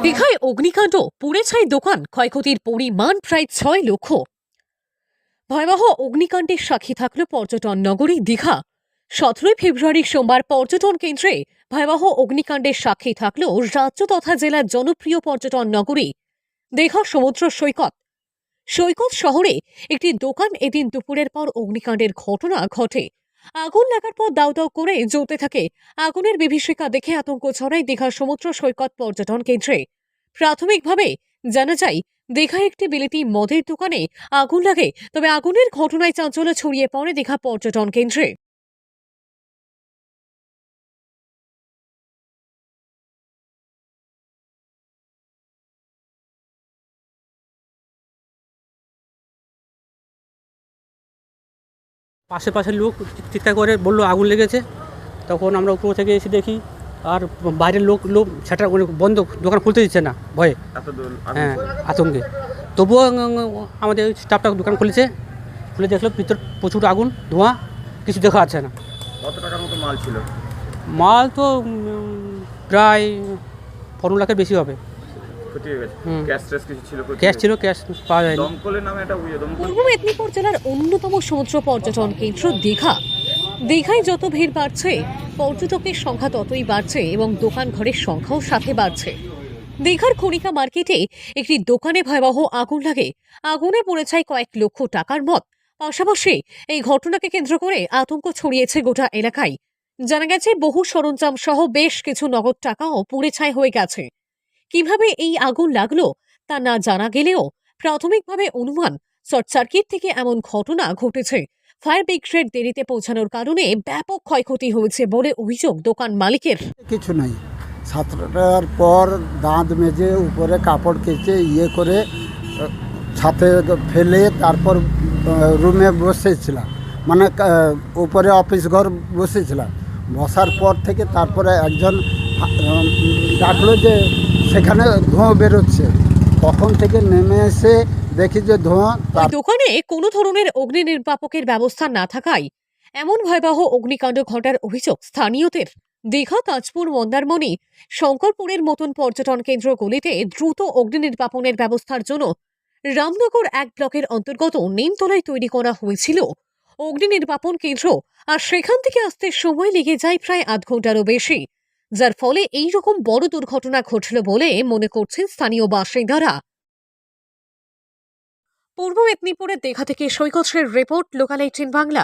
দীঘায় অগ্নিকাণ্ড, পুড়ে ছাই দোকান, ক্ষয়ক্ষতির পরিমাণ প্রায় 6 লক্ষ। ভয়াবহ অগ্নিকাণ্ডের সাক্ষী থাকল পর্যটন নগরী দীঘা। 17 ফেব্রুয়ারি সোমবার পর্যটন কেন্দ্রে ভয়াবহ অগ্নিকাণ্ডের সাক্ষী থাকল রাজ্য তথা জেলার জনপ্রিয় পর্যটন নগরী দীঘা সমুদ্র সৈকত। সৈকত শহরে একটি দোকান এদিন দুপুরের পর অগ্নিকাণ্ডের ঘটনা ঘটে। আগুন লাগার পর দাউ দাউ করে জ্বলতে থাকে। আগুনের বিভীষিকা দেখে আতঙ্ক ছড়ায় দীঘা সমুদ্র সৈকত পর্যটন কেন্দ্রে। প্রাথমিকভাবে জানা যায়, দীঘায় একটি বিলেতি মদের দোকানে আগুন লাগে, তবে আগুনের ঘটনায় চাঞ্চল্য ছড়িয়ে পড়ে দীঘা পর্যটন কেন্দ্রে। পাশের লোক চিৎকার করে বললো আগুন লেগেছে। তখন আমরা উপর থেকে এসে দেখি আর বাইরের লোক সেটা বন্ধ, দোকান খুলতে দিচ্ছে না ভয়ে, হ্যাঁ আতঙ্কে। তবুও আমাদের স্টাফটা দোকান খুলেছে, খুলে দেখলো ভিতর প্রচুর আগুন, ধোঁয়া, কিছু দেখা যাচ্ছে না। কত টাকার মতো মাল ছিল? মাল তো প্রায় 15 লাখের বেশি হবে। ক্যাশ ছিল, ক্যাশ পাওয়া যায়নি। পূর্ব মেদিনীপুর জেলার অন্যতম সমুদ্র পর্যটন কেন্দ্র দীঘা। দীঘায় যত ভিড় বাড়ছে, পর্যটকের সংখ্যা ততই বাড়ছে এবং দোকান ঘরের সংখ্যাও সাথে বাড়ছে। দীঘার খনিকা মার্কেটে একটি দোকানে ভয়াবহ আগুন লাগে। আগুনে পড়ে যায় কয়েক লক্ষ টাকার মদ। পাশাপাশি এই ঘটনাকে কেন্দ্র করে আতঙ্ক ছড়িয়েছে গোটা এলাকায়। জানা গেছে, বহু সরঞ্জাম সহ বেশ কিছু নগদ টাকাও পুড়ে ছাই হয়ে গেছে। কিভাবে এই আগুন লাগলো তা না জানা গেলেও প্রাথমিকভাবে অনুমান, শর্ট সার্কিট থেকে এমন ঘটনা ঘটেছে। ফায়ার ব্রিগেড দেরিতে পৌঁছানোর কারণে ব্যাপক ক্ষয়ক্ষতি হয়েছে বলে অভিযোগ দোকান মালিকের। কিছু নাই, 7টার পর দাঁত মেজে উপরে কাপড় কেচে করে ছাতে ফেলে তারপর রুমে বসেছিলাম, মানে উপরে অফিস ঘর বসেছিলাম। বসার পর থেকে তারপরে একজন ডাকলো যে সেখানে ধোঁয়া বেরোচ্ছে। তখন থেকে নেমে এসে দেখি যে ধোঁয়া। দোকানে কোনো ধরনের অগ্নি নির্বাপকের ব্যবস্থা না থাকায় এমন ভয়াবহ অগ্নিকাণ্ড ঘটার অভিযোগ স্থানীয়দের। দীঘা, তাজপুর, মন্দারমণি, শঙ্করপুরের মতন পর্যটন কেন্দ্রগুলিতে দ্রুত অগ্নি নির্বাপনের ব্যবস্থার জন্য রামনগর 1 ব্লকের অন্তর্গত নিমতলায় তৈরি করা হয়েছিল অগ্নি নির্বাপন কেন্দ্র, আর সেখান থেকে আসতে সময় লেগে যায় প্রায় আধ ঘন্টারও বেশি, যার ফলে এই রকম বড় দুর্ঘটনা ঘটল বলে মনে করছেন স্থানীয় বাসিন্দারা। পূর্ব মেদিনীপুরের দীঘা থেকে সৈকতের রিপোর্ট, লোকাল 18 বাংলা।